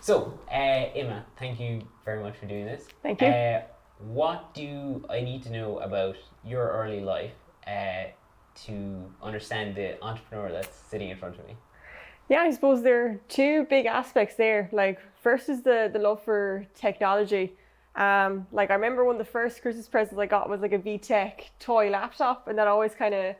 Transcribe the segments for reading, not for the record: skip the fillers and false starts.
So, Emma, thank you very much for doing this. Thank you. What do I need to know about your early life to understand the entrepreneur that's sitting in front of me? Yeah, I suppose there are two big aspects there. Like, first is the love for technology. Like, I remember one of the first Christmas presents I got was like a VTech toy laptop, and that always kind of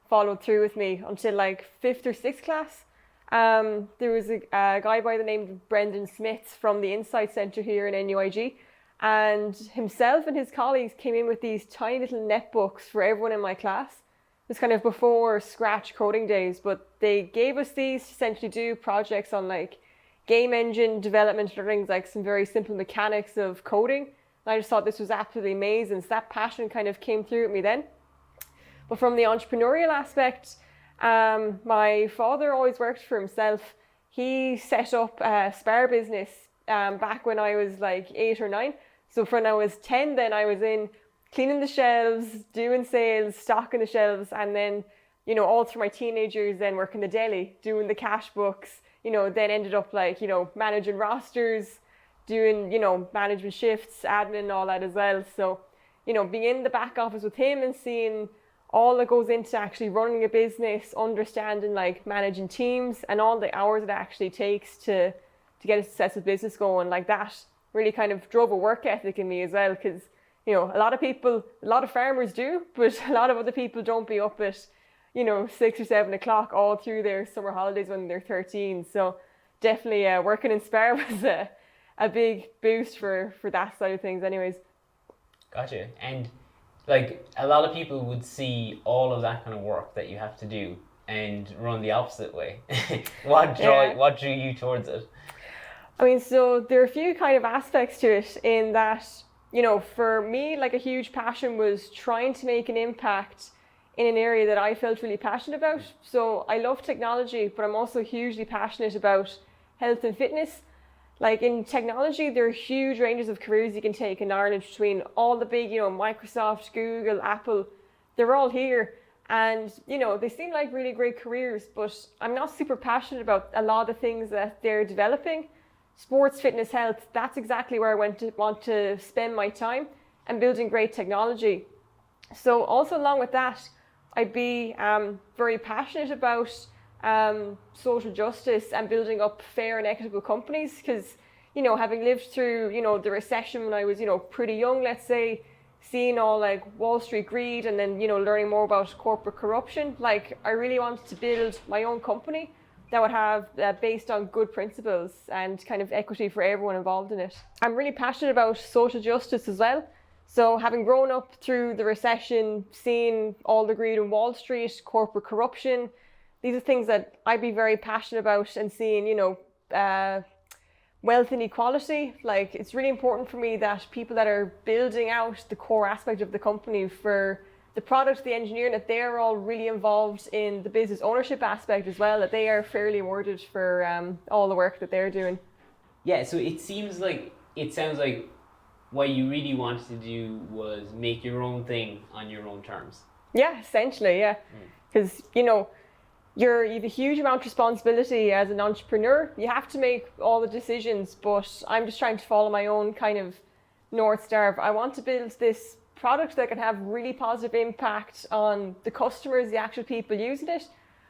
followed through with me until like fifth or sixth class. There was a guy by the name of Brendan Smith from the Insight Centre here in NUIG, and himself and his colleagues came in with these tiny little netbooks for everyone in my class. It was kind of before Scratch coding days, but they gave us these to essentially do projects on like game engine development, learning like some very simple mechanics of coding. And I just thought this was absolutely amazing. So that passion kind of came through with me then. But from the entrepreneurial aspect, my father always worked for himself. He set up a spar business back when I was like 8 or 9. So when I was 10, then I was in cleaning the shelves, doing sales, stocking the shelves, and then, all through my teenage years, then working the deli, doing the cash books, then ended up like, managing rosters, doing, management shifts, admin, all that as well. So, being in the back office with him and seeing all that goes into actually running a business, understanding like managing teams and all the hours it actually takes to get a successful business going, like that really kind of drove a work ethic in me as well. Because a lot of farmers do, but a lot of other people don't be up at 6 or 7 o'clock all through their summer holidays when they're 13. So definitely working in Spar was a big boost for that side of things anyways. Gotcha. And like a lot of people would see all of that kind of work that you have to do and run the opposite way. What drew you towards it? I mean, so there are a few kind of aspects to it in that, for me, like a huge passion was trying to make an impact in an area that I felt really passionate about. So I love technology, but I'm also hugely passionate about health and fitness. Like in technology, there are huge ranges of careers you can take in Ireland between all the big, Microsoft, Google, Apple. They're all here. And, they seem like really great careers, but I'm not super passionate about a lot of the things that they're developing. Sports, fitness, health, that's exactly where I want to spend my time and building great technology. So also along with that, I'd be very passionate about social justice and building up fair and equitable companies because, having lived through, the recession when I was, pretty young, let's say, seeing all like Wall Street greed and then, learning more about corporate corruption, like I really wanted to build my own company that would have based on good principles and kind of equity for everyone involved in it. I'm really passionate about social justice as well. So having grown up through the recession, seeing all the greed in Wall Street, corporate corruption, these are things that I'd be very passionate about and seeing, wealth inequality. Like it's really important for me that people that are building out the core aspect of the company for the product, the engineering, that they're all really involved in the business ownership aspect as well, that they are fairly awarded for all the work that they're doing. Yeah, so it sounds like what you really wanted to do was make your own thing on your own terms. Yeah, essentially, yeah. Because, you have a huge amount of responsibility as an entrepreneur. You have to make all the decisions, but I'm just trying to follow my own kind of North Star. I want to build this product that can have really positive impact on the customers, the actual people using it,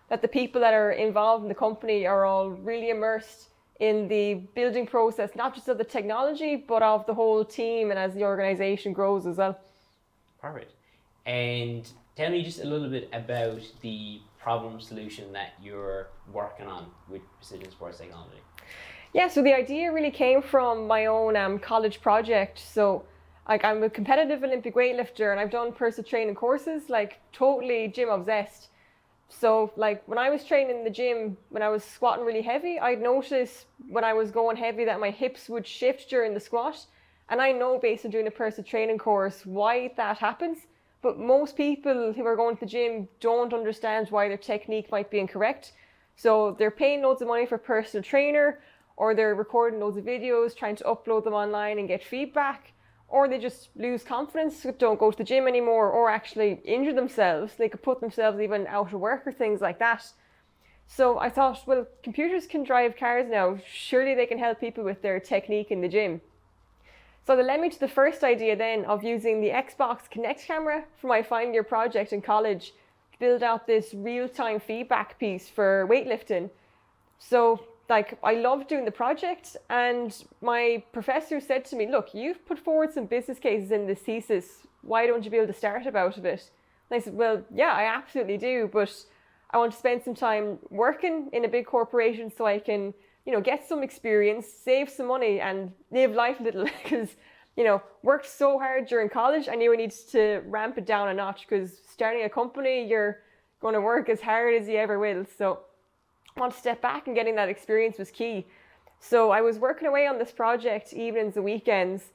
that the people that are involved in the company are all really immersed in the building process, not just of the technology, but of the whole team and as the organization grows as well. Perfect. And tell me just a little bit about the problem solution that you're working on with Precision Sports Technology. Yeah, so the idea really came from my own college project. So like I'm a competitive Olympic weightlifter and I've done personal training courses, like totally gym obsessed. So like when I was training in the gym, when I was squatting really heavy, I'd notice when I was going heavy that my hips would shift during the squat. And I know based on doing a personal training course why that happens. But most people who are going to the gym don't understand why their technique might be incorrect. So they're paying loads of money for a personal trainer, or they're recording loads of videos, trying to upload them online and get feedback, or they just lose confidence, don't go to the gym anymore, or actually injure themselves. They could put themselves even out of work or things like that. So I thought, well, computers can drive cars now. Surely they can help people with their technique in the gym. So that led me to the first idea then of using the Xbox Kinect camera for my final year project in college to build out this real-time feedback piece for weightlifting. So like I loved doing the project, and my professor said to me, look, you've put forward some business cases in this thesis. Why don't you be able to start about it? And I said, well, yeah, I absolutely do, but I want to spend some time working in a big corporation so I can, get some experience, save some money, and live life a little. Because, worked so hard during college, I knew I needed to ramp it down a notch, because starting a company, you're going to work as hard as you ever will. So I want to step back, and getting that experience was key. So I was working away on this project evenings and weekends,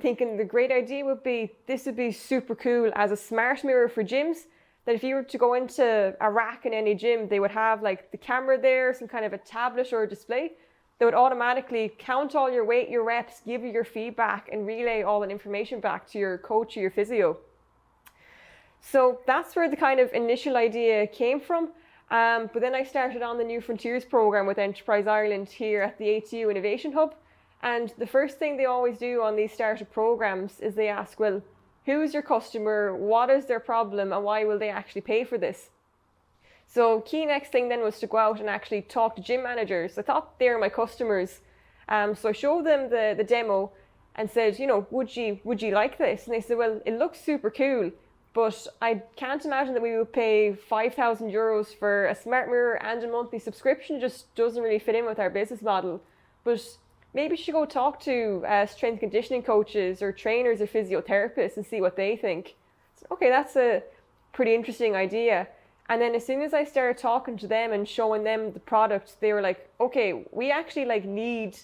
thinking the great idea would be, this would be super cool as a smart mirror for gyms, that if you were to go into a rack in any gym, they would have like the camera there, some kind of a tablet or a display that would automatically count all your weight, your reps, give you your feedback, and relay all that information back to your coach or your physio. So that's where the kind of initial idea came from. But then I started on the New Frontiers program with Enterprise Ireland here at the ATU Innovation Hub. And the first thing they always do on these startup programs is they ask, well, who's your customer, what is their problem, and why will they actually pay for this? So key next thing then was to go out and actually talk to gym managers. I thought they were my customers. So I showed them the demo and said, would you like this? And they said, well, it looks super cool, but I can't imagine that we would pay €5,000 for a smart mirror and a monthly subscription. It just doesn't really fit in with our business model. But maybe you should go talk to strength and conditioning coaches or trainers or physiotherapists and see what they think. So, okay, that's a pretty interesting idea. And then as soon as I started talking to them and showing them the product, they were like, okay, we actually need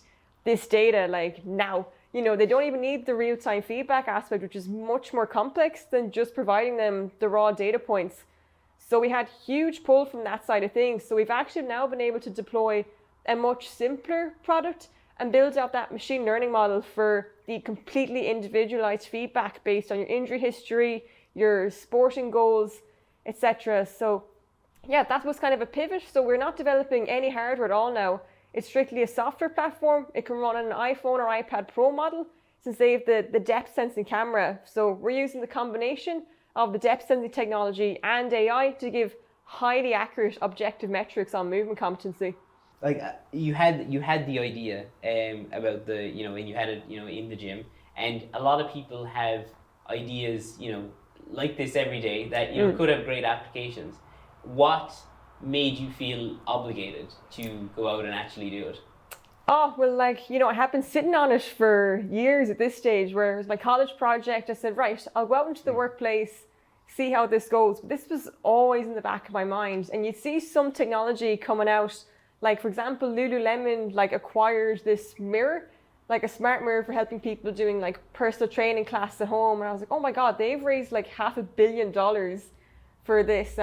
this data now. They don't even need the real-time feedback aspect, which is much more complex than just providing them the raw data points. So we had huge pull from that side of things. So we've actually now been able to deploy a much simpler product and build out that machine learning model for the completely individualized feedback based on your injury history, your sporting goals, etc. So yeah, that was kind of a pivot. So we're not developing any hardware at all now. It's strictly a software platform. It can run on an iPhone or iPad Pro model, since they have the depth sensing camera. So we're using the combination of the depth sensing technology and AI to give highly accurate objective metrics on movement competency. Like you had the idea about the and you had it in the gym, and a lot of people have ideas like this every day that could have great applications. What made you feel obligated to go out and actually do it? Oh, well, I have been sitting on it for years at this stage, where it was my college project. I said, right, I'll go out into the workplace, see how this goes. But this was always in the back of my mind. And you'd see some technology coming out, like, for example, Lululemon, acquired this mirror, a smart mirror for helping people doing, personal training class at home. And I was like, oh my God, they've raised, $500 million for this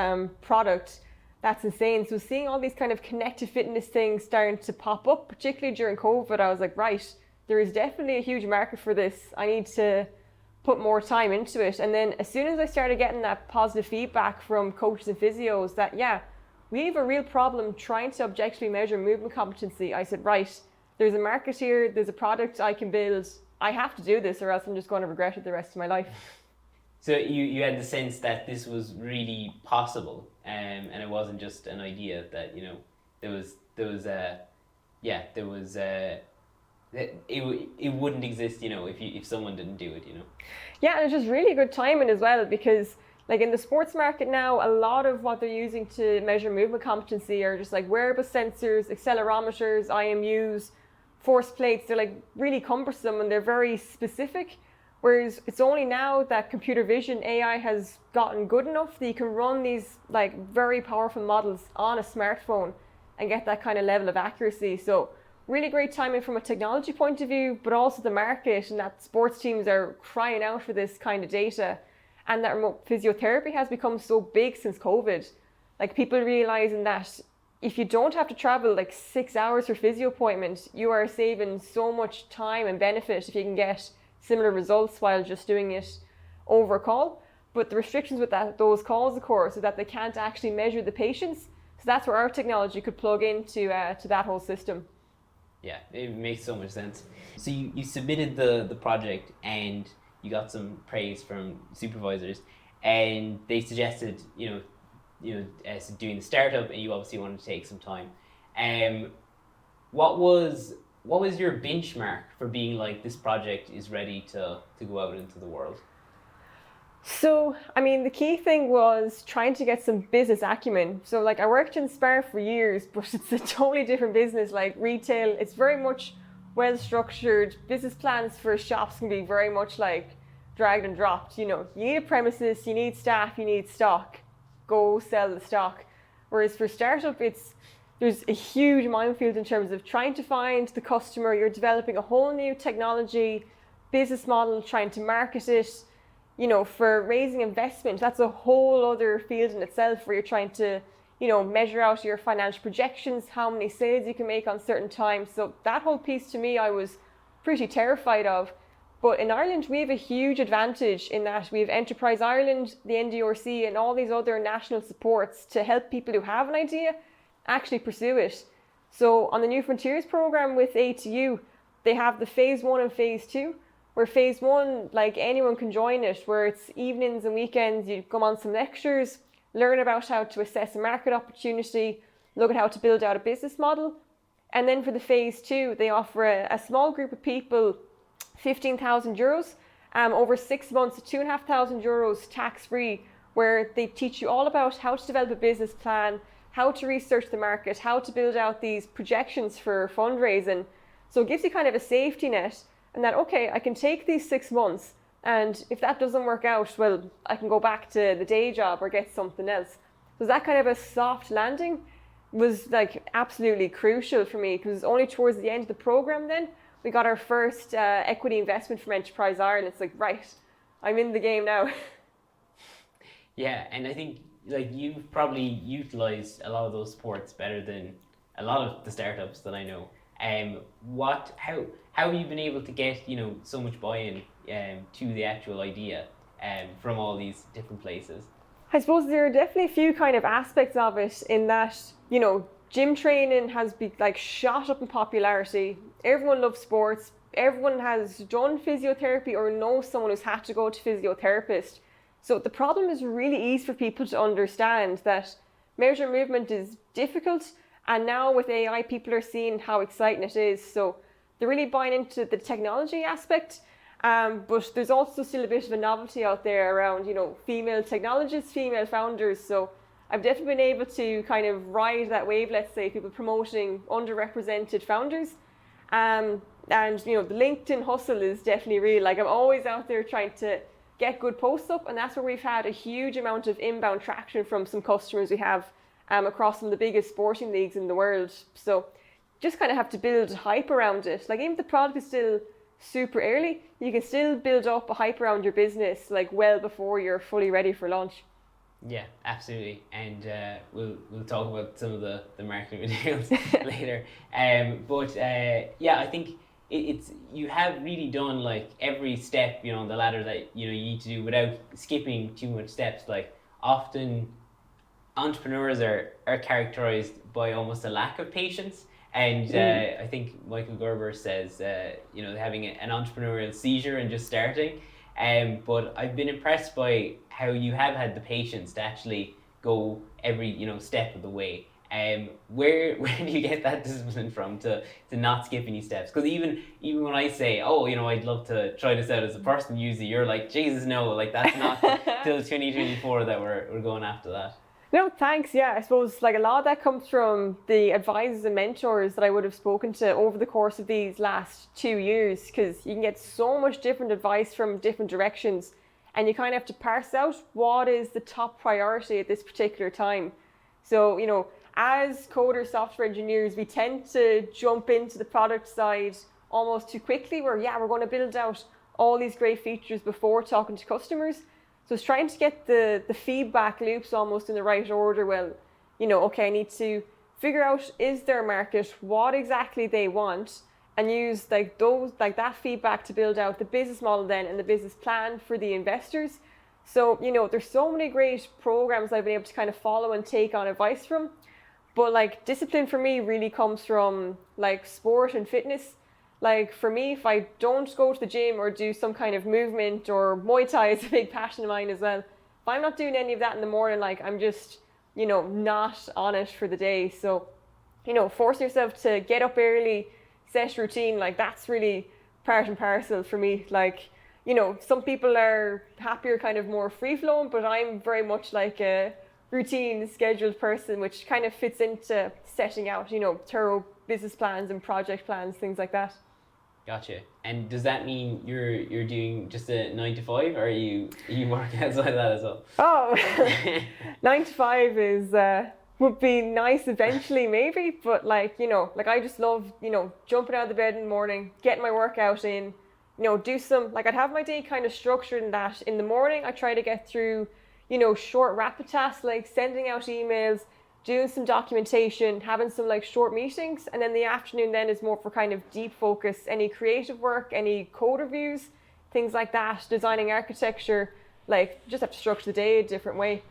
product. That's insane. So seeing all these kind of connected fitness things starting to pop up, particularly during COVID, I was like, right, there is definitely a huge market for this. I need to put more time into it. And then as soon as I started getting that positive feedback from coaches and physios that, yeah, we have a real problem trying to objectively measure movement competency, I said, right, there's a market here, there's a product I can build. I have to do this, or else I'm just going to regret it the rest of my life. So you had the sense that this was really possible, and it wasn't just an idea that it wouldn't exist if someone didn't do it. Yeah, and it's just really good timing as well, because in the sports market now, a lot of what they're using to measure movement competency are just wearable sensors, accelerometers, IMUs, force plates. They're really cumbersome and they're very specific. Whereas it's only now that computer vision AI has gotten good enough that you can run these very powerful models on a smartphone and get that kind of level of accuracy. So really great timing from a technology point of view, but also the market, and that sports teams are crying out for this kind of data. And that remote physiotherapy has become so big since COVID. People realizing that if you don't have to travel 6 hours for physio appointment, you are saving so much time and benefit if you can get similar results while just doing it over a call. But the restrictions with those calls, of course, is that they can't actually measure the patients. So that's where our technology could plug into to that whole system. Yeah, it makes so much sense. So you submitted the project and you got some praise from supervisors, and they suggested doing the startup, and you obviously wanted to take some time. What was your benchmark for being like, this project is ready to go out into the world? So, I mean, the key thing was trying to get some business acumen. So, like, I worked in Spar for years, but it's a totally different business. Like retail, it's very much well structured. Business plans for shops can be very much like dragged and dropped. You know, you need a premises, you need staff, you need stock. Go sell the stock. Whereas for startup, there's a huge minefield in terms of trying to find the customer. You're developing a whole new technology, business model, trying to market it. You know, for raising investment, that's a whole other field in itself, where you're trying to, you know, measure out your financial projections, how many sales you can make on certain times. So that whole piece, to me, I was pretty terrified of. But in Ireland, we have a huge advantage in that we have Enterprise Ireland, the NDRC, and all these other national supports to help people who have an idea actually pursue it. So on the New Frontiers program with A2U, they have the phase 1 and phase 2. Where phase 1, like, anyone can join it, where it's evenings and weekends, you come on some lectures, learn about how to assess a market opportunity, look at how to build out a business model. And then for the phase 2, they offer a small group of people €15,000 over 6 months, €2,500 tax-free, where they teach you all about how to develop a business plan, how to research the market, how to build out these projections for fundraising. So it gives you kind of a safety net. And that, okay, I can take these 6 months, and if that doesn't work out, well, I can go back to the day job or get something else. So that kind of a soft landing was like absolutely crucial for me, because only towards the end of the program then we got our first equity investment from Enterprise Ireland. It's like, right, I'm in the game now. Yeah, and I think, like, you've probably utilized a lot of those supports better than a lot of the startups that I know. How have you been able to get, you know, so much buy-in to the actual idea from all these different places? I suppose there are definitely a few kind of aspects of it, in that, you know, gym training has been like shot up in popularity. Everyone loves sports. Everyone has done physiotherapy or knows someone who's had to go to physiotherapist. So the problem is really easy for people to understand that measure movement is difficult. And now with AI, people are seeing how exciting it is. So they're really buying into the technology aspect. But there's also still a bit of a novelty out there around, you know, female technologists, female founders. So I've definitely been able to kind of ride that wave, let's say, people promoting underrepresented founders. And, you know, the LinkedIn hustle is definitely real. Like, I'm always out there trying to get good posts up. And that's where we've had a huge amount of inbound traction from some customers we have across some of the biggest sporting leagues in the world. So just kind of have to build hype around it. Like, even if the product is still super early, you can still build up a hype around your business, like, well before you're fully ready for launch. Yeah, absolutely. And we'll talk about some of the marketing materials later. Yeah, I think it's you have really done like every step, you know, on the ladder that, you know, you need to do without skipping too much steps. Like, often entrepreneurs are characterized by almost a lack of patience. And I think Michael Gerber says, you know, having an entrepreneurial seizure and just starting. But I've been impressed by how you have had the patience to actually go every, you know, step of the way. Where do you get that discipline from to not skip any steps? Because even when I say, oh, you know, I'd love to try this out as a personal user, you're like, Jesus, no, like, that's not till 2024 that we're going after that. No, thanks. Yeah, I suppose like a lot of that comes from the advisors and mentors that I would have spoken to over the course of these last 2 years, because you can get so much different advice from different directions, and you kind of have to parse out what is the top priority at this particular time. So, you know, as coder software engineers, we tend to jump into the product side almost too quickly, where, yeah, we're going to build out all these great features before talking to customers. So it's trying to get the feedback loops almost in the right order. Well, you know, okay, I need to figure out, is there a market, what exactly they want, and use like that feedback to build out the business model then and the business plan for the investors. So, you know, there's so many great programs I've been able to kind of follow and take on advice from. But like discipline for me really comes from like sport and fitness. Like for me, if I don't go to the gym or do some kind of movement, or Muay Thai is a big passion of mine as well. If I'm not doing any of that in the morning, like I'm just, not on it for the day. So, force yourself to get up early, set routine, like that's really part and parcel for me. Like, some people are happier, kind of more free flowing, but I'm very much like a routine, scheduled person, which kind of fits into setting out, thorough business plans and project plans, things like that. Gotcha. And does that mean you're doing just a 9 to 5, or are you working outside of that as well? Oh, 9 to 5 is would be nice eventually, maybe, but like I just love jumping out of the bed in the morning, getting my workout in, do some, like I'd have my day kind of structured in that. In the morning I try to get through short rapid tasks like sending out emails, doing some documentation, having some like short meetings, and then the afternoon then is more for kind of deep focus, any creative work, any code reviews, things like that, designing architecture, like just have to structure the day a different way.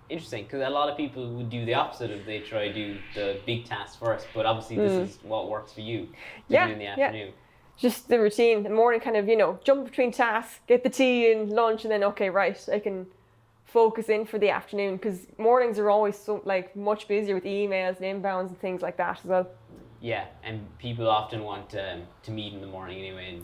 Interesting, because a lot of people would do the opposite of they try to do the big tasks first, but obviously this is what works for you to do in the afternoon. Just the routine, the morning kind of, jump between tasks, get the tea and lunch, and then, okay, right, I can focus in for the afternoon, because mornings are always so like much busier with emails and inbounds and things like that as well. Yeah, and people often want to meet in the morning anyway,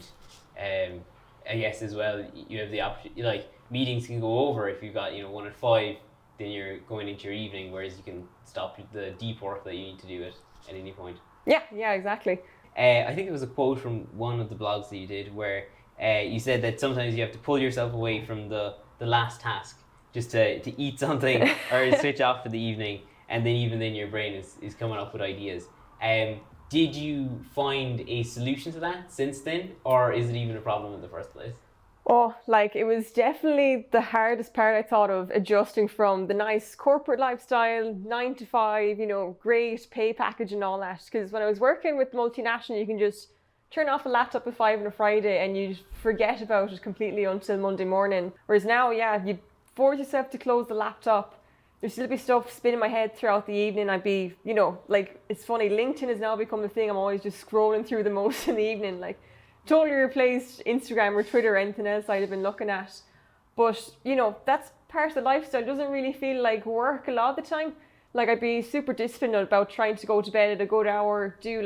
and I guess as well you have the option, like meetings can go over if you've got 1 at 5, then you're going into your evening, whereas you can stop the deep work that you need to do at any point. Yeah, exactly. I think it was a quote from one of the blogs that you did where you said that sometimes you have to pull yourself away from the last task just to eat something or switch off for the evening, and then even then your brain is coming up with ideas. Did you find a solution to that since then, or is it even a problem in the first place? Oh, like it was definitely the hardest part, I thought, of adjusting from the nice corporate lifestyle, 9 to 5, great pay package and all that. Because when I was working with multinational, you can just turn off the laptop at 5 on a Friday and you forget about it completely until Monday morning. Whereas now, you force yourself to close the laptop. There's still be stuff spinning in my head throughout the evening. I'd be, like, it's funny, LinkedIn has now become the thing I'm always just scrolling through the most in the evening. Like, totally replaced Instagram or Twitter or anything else I'd have been looking at. But, that's part of the lifestyle. It doesn't really feel like work a lot of the time. Like, I'd be super disciplined about trying to go to bed at a good hour, do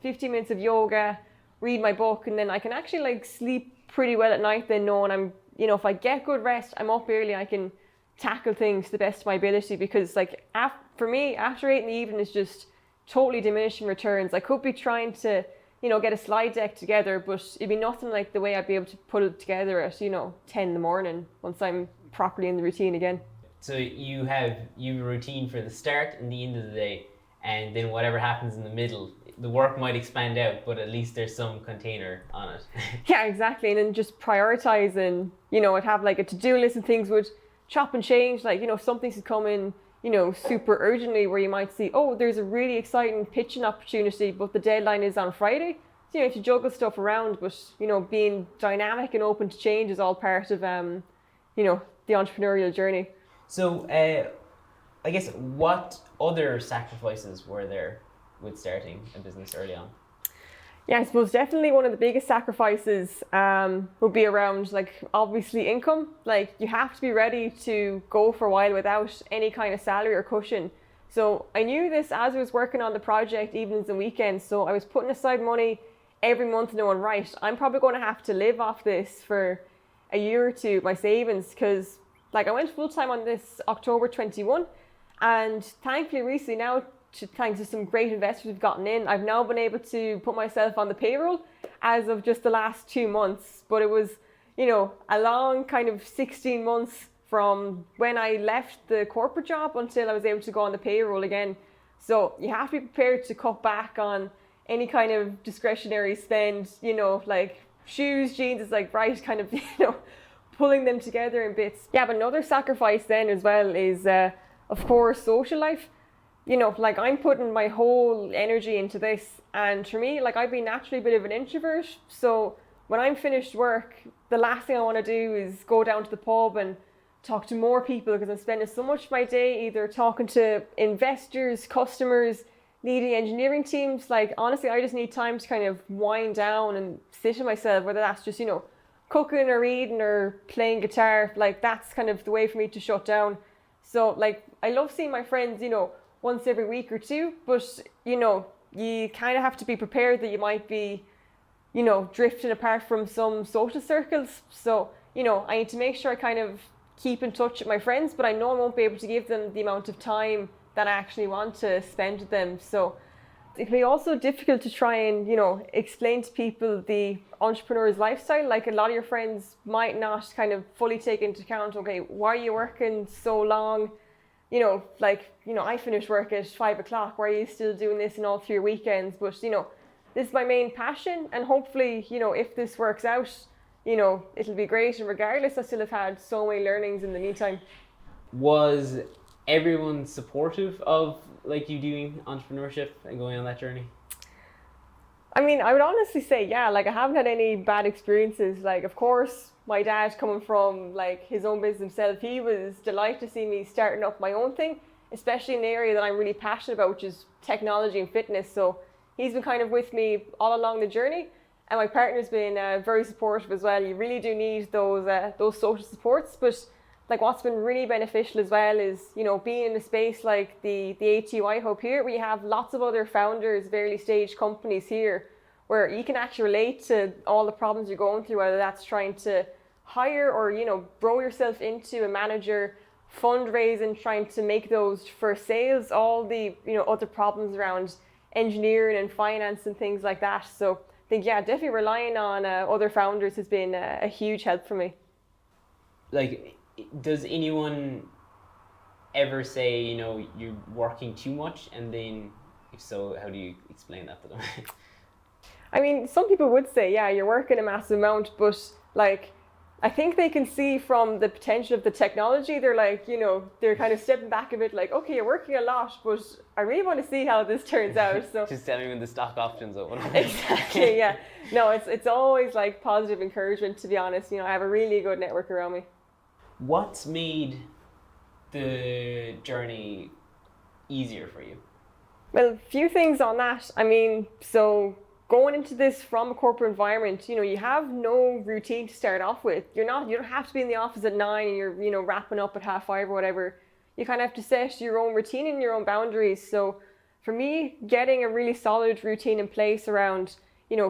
15 minutes of yoga, read my book, and then I can actually sleep pretty well at night then, knowing I'm, if I get good rest, I'm up early, I can tackle things to the best of my ability, because for me, after 8 in the evening is just totally diminishing returns. I could be trying to, get a slide deck together, but it'd be nothing like the way I'd be able to put it together at, 10 in the morning once I'm properly in the routine again. So you have a routine for the start and the end of the day, and then whatever happens in the middle, the work might expand out, but at least there's some container on it. Yeah, exactly. And then just prioritizing, I'd have like a to-do list and things would chop and change. Like, some things would come in, super urgently, where you might see, oh, there's a really exciting pitching opportunity, but the deadline is on Friday. So, you have to juggle stuff around, but, being dynamic and open to change is all part of, the entrepreneurial journey. So, I guess what other sacrifices were there with starting a business early on? Yeah, I suppose definitely one of the biggest sacrifices would be around, obviously income. Like, you have to be ready to go for a while without any kind of salary or cushion. So I knew this as I was working on the project, evenings and weekends. So I was putting aside money every month, knowing, right, I'm probably going to have to live off this for a year or two, my savings, because I went full time on this October 21, and thankfully recently now, thanks to some great investors we've gotten in, I've now been able to put myself on the payroll as of just the last 2 months. But it was, a long kind of 16 months from when I left the corporate job until I was able to go on the payroll again. So you have to be prepared to cut back on any kind of discretionary spend, like shoes, jeans, is right, kind of, pulling them together in bits. Yeah, but another sacrifice then as well is, of course, social life. I'm putting my whole energy into this, and for me, I'd be naturally a bit of an introvert, so when I'm finished work, the last thing I want to do is go down to the pub and talk to more people because I'm spending so much of my day either talking to investors, customers, leading engineering teams. Like, honestly, I just need time to kind of wind down and sit with myself, whether that's just, cooking or reading or playing guitar. Like, that's kind of the way for me to shut down. So, like, I love seeing my friends, once every week or two, but, you kind of have to be prepared that you might be, drifting apart from some social circles. So, I need to make sure I kind of keep in touch with my friends, but I know I won't be able to give them the amount of time that I actually want to spend with them. So it can be also difficult to try and, explain to people the entrepreneur's lifestyle. Like, a lot of your friends might not kind of fully take into account, okay, why are you working so long? I finish work at 5:00. Why are you still doing this in all through your weekends? But, this is my main passion, and hopefully, if this works out, it'll be great. And regardless, I still have had so many learnings in the meantime. Was everyone supportive of you doing entrepreneurship and going on that journey? I mean, I would honestly say, yeah, I haven't had any bad experiences. Of course, my dad, coming from his own business himself, he was delighted to see me starting up my own thing, especially in an area that I'm really passionate about, which is technology and fitness. So he's been kind of with me all along the journey. And my partner's been very supportive as well. You really do need those social supports. But what's been really beneficial as well is, being in a space like the ATUI Hub here, we have lots of other founders of early stage companies here where you can actually relate to all the problems you're going through, whether that's trying to hire or, grow yourself into a manager, fundraising, trying to make those first sales, all the, other problems around engineering and finance and things like that. So I think, yeah, definitely relying on other founders has been a huge help for me. Does anyone ever say, you're working too much? And then, if so, how do you explain that to them? I mean, some people would say, yeah, you're working a massive amount, but I think they can see from the potential of the technology. They're they're kind of stepping back a bit, okay, you're working a lot, but I really want to see how this turns out. So just tell me when the stock options open. Exactly, yeah. No, it's always positive encouragement, to be honest. I have a really good network around me. What's made the journey easier for you? Well, a few things on that. I mean, so going into this from a corporate environment, you have no routine to start off with. You don't have to be in the office at 9 and you're, wrapping up at 5:30 or whatever. You kind of have to set your own routine and your own boundaries. So for me, getting a really solid routine in place around,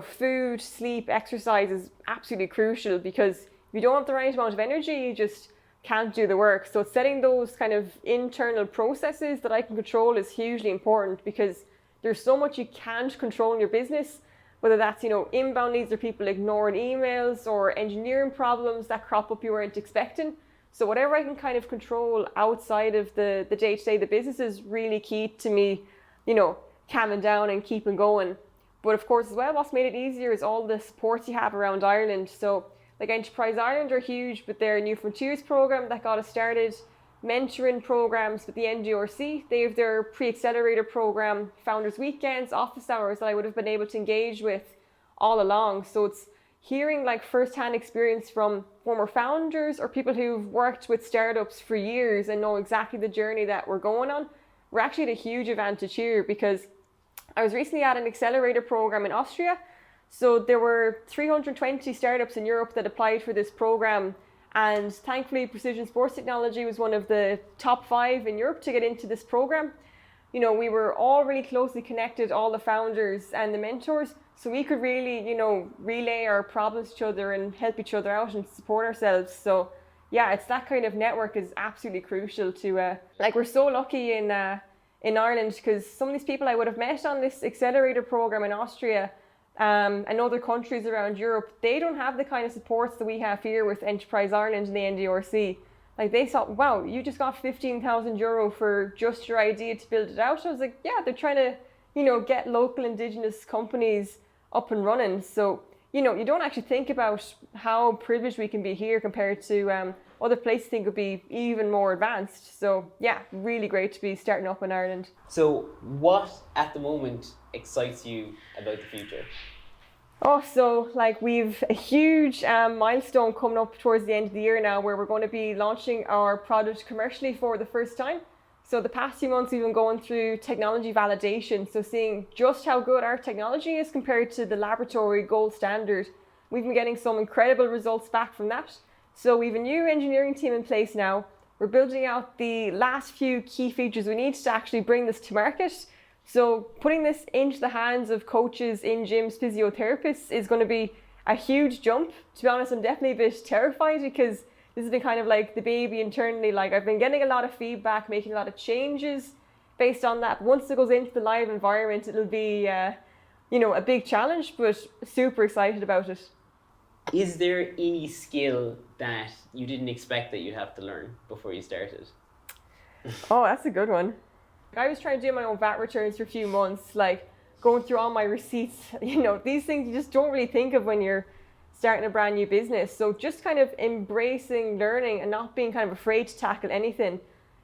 food, sleep, exercise is absolutely crucial, because if you don't have the right amount of energy, you just can't do the work. So setting those kind of internal processes that I can control is hugely important, because there's so much you can't control in your business, whether that's, inbound needs or people ignoring emails or engineering problems that crop up you weren't expecting. So whatever I can kind of control outside of the day-to-day, the business, is really key to me, calming down and keeping going. But of course as well, what's made it easier is all the supports you have around Ireland. So Enterprise Ireland are huge with their New Frontiers program that got us started. Mentoring programs with the NDRC, they have their pre-accelerator program, founders weekends, office hours that I would have been able to engage with all along. So it's hearing first-hand experience from former founders or people who've worked with startups for years and know exactly the journey that we're going on. We're actually at a huge advantage here, because I was recently at an accelerator program in Austria. So there were 320 startups in Europe that applied for this program. And thankfully, Precision Sports Technology was one of the top 5 in Europe to get into this program. We were all really closely connected, all the founders and the mentors. So we could really, relay our problems to each other and help each other out and support ourselves. So yeah, it's that kind of network is absolutely crucial to, we're so lucky in Ireland, because some of these people I would have met on this accelerator program in Austria, and other countries around Europe, they don't have the kind of supports that we have here with Enterprise Ireland and the NDRC. They thought, wow, you just got €15,000 for just your idea to build it out. I was like, yeah, they're trying to, get local indigenous companies up and running. So, you don't actually think about how privileged we can be here compared to other places. I think would be even more advanced. So yeah, really great to be starting up in Ireland. So what at the moment excites you about the future? Oh, so like we've a huge milestone coming up towards the end of the year now where we're going to be launching our product commercially for the first time. So the past few months we've been going through technology validation, so seeing just how good our technology is compared to the laboratory gold standard. We've been getting some incredible results back from that. So we have a new engineering team in place now. We're building out the last few key features we need to actually bring this to market. So putting this into the hands of coaches in gyms, physiotherapists is going to be a huge jump. To be honest, I'm definitely a bit terrified because this has been kind of like the baby internally. Like I've been getting a lot of feedback, making a lot of changes based on that. Once it goes into the live environment, it'll be, a big challenge, but super excited about it. Is there any skill that you didn't expect that you'd have to learn before you started? Oh, that's a good one. I was trying to do my own VAT returns for a few months, like going through all my receipts. These things you just don't really think of when you're starting a brand new business. So just kind of embracing learning and not being kind of afraid to tackle anything.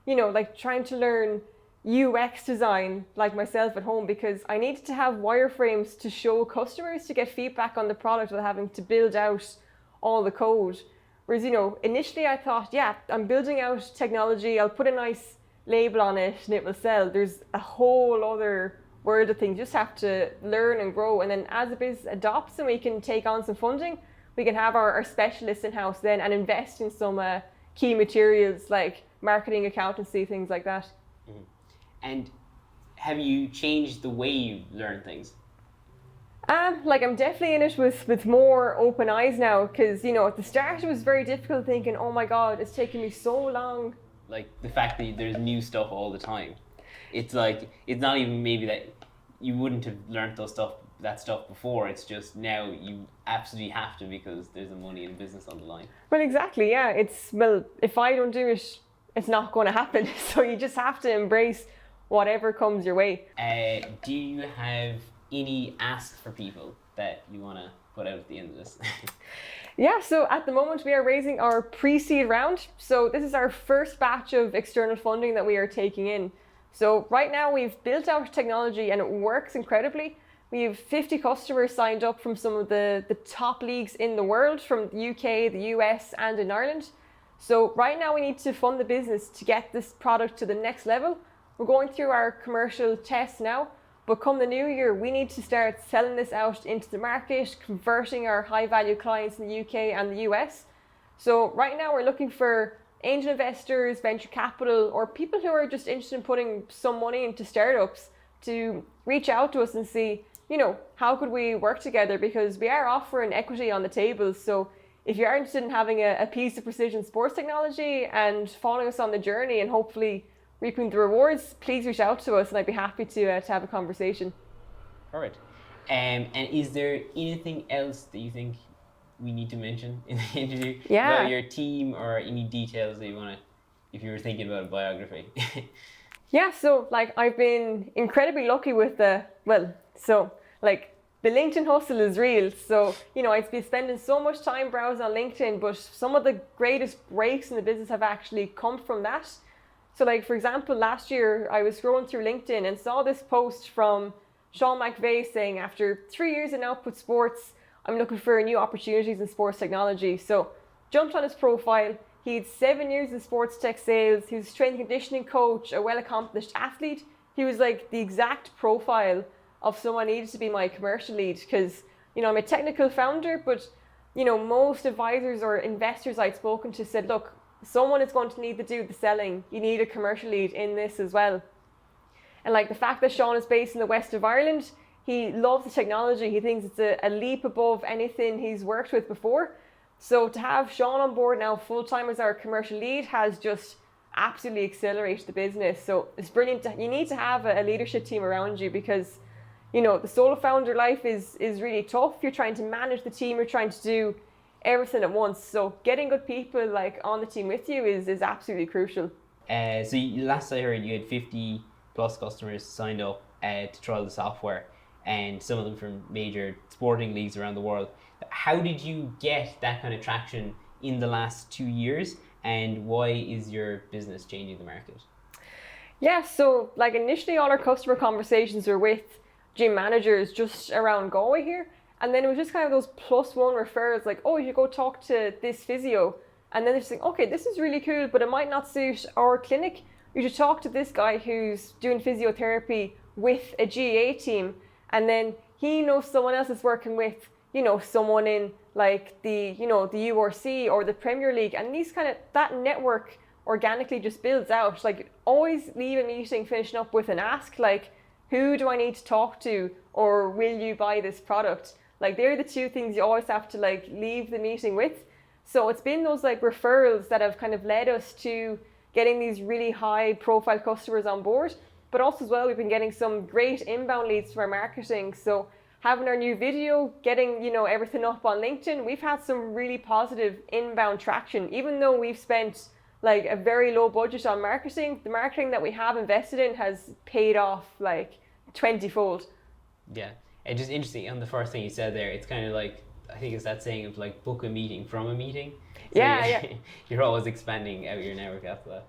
Like trying to learn UX design like myself at home because I needed to have wireframes to show customers to get feedback on the product without having to build out all the code. Whereas, initially I thought, yeah, I'm building out technology, I'll put a nice label on it and it will sell. There's a whole other world of things. You just have to learn and grow. And then as the business adopts and we can take on some funding, we can have our specialists in-house then and invest in some key materials like marketing, accountancy, things like that. Mm-hmm. And have you changed the way you learn things? I'm definitely in it with more open eyes now because, at the start it was very difficult thinking, oh my God, it's taken me so long. Like the fact that there's new stuff all the time. It's like, it's not even maybe that you wouldn't have learned that stuff before. It's just now you absolutely have to because there's the money and business on the line. Well, exactly, yeah. If I don't do it, it's not going to happen. So you just have to embrace whatever comes your way. Do you have any asks for people that you want to put out at the end of this? Yeah, so at the moment we are raising our pre-seed round. So this is our first batch of external funding that we are taking in. So right now we've built out technology and it works incredibly. We have 50 customers signed up from some of the top leagues in the world, from the UK, the US, and in Ireland. So right now we need to fund the business to get this product to the next level. We're going through our commercial tests now, but come the new year, we need to start selling this out into the market, converting our high value clients in the UK and the US. So right now we're looking for angel investors, venture capital, or people who are just interested in putting some money into startups to reach out to us and see, how could we work together? Because we are offering equity on the table. So if you are interested in having a piece of precision sports technology and following us on the journey and hopefully reaping the rewards, please reach out to us and I'd be happy to have a conversation. All right. And is there anything else that you think we need to mention in the interview about your team or any details that you want to, if you were thinking about a biography? Yeah, so I've been incredibly lucky with the LinkedIn hustle is real. So, I've been spending so much time browsing on LinkedIn, but some of the greatest breaks in the business have actually come from that. So for example, last year I was scrolling through LinkedIn and saw this post from Sean McVeigh saying, after 3 years in Output Sports, I'm looking for new opportunities in sports technology. So jumped on his profile. He had 7 years in sports tech sales. He was a strength and conditioning coach, a well-accomplished athlete. He was the exact profile of someone I needed to be my commercial lead because, I'm a technical founder, but, most advisors or investors I'd spoken to said, look, someone is going to need to do the selling. You need a commercial lead in this as well. And the fact that Sean is based in the west of Ireland, he loves the technology. He thinks it's a leap above anything he's worked with before. So to have Sean on board now full-time as our commercial lead has just absolutely accelerated the business. So it's brilliant. You need to have a leadership team around you because, the solo founder life is really tough. You're trying to manage the team. You're trying to do everything at once. So getting good people on the team with you is absolutely crucial. So last I heard you had 50 plus customers signed up to trial the software, and some of them from major sporting leagues around the world. How did you get that kind of traction in the last 2 years, and why is your business changing the market? Yeah, so initially all our customer conversations were with gym managers just around Galway here. And then it was just kind of those +1 referrals, like, oh, you go talk to this physio. And then they're just like, okay, this is really cool, but it might not suit our clinic. You should talk to this guy who's doing physiotherapy with a GA team. And then he knows someone else is working with, someone in like the, the URC or the Premier League. And these that network organically just builds out. Like, always leave a meeting finishing up with an ask, like, who do I need to talk to, or will you buy this product? Like, they're the two things you always have to like leave the meeting with. So it's been those like referrals that have kind of led us to getting these really high profile customers on board. But also as well, we've been getting some great inbound leads from our marketing. So having our new video, getting, everything up on LinkedIn, we've had some really positive inbound traction. Even though we've spent like a very low budget on marketing, the marketing that we have invested in has paid off like 20-fold. Yeah, and just interesting on the first thing you said there, it's kind of like, I think it's that saying of like book a meeting from a meeting. So Yeah. you're always expanding out your network after that.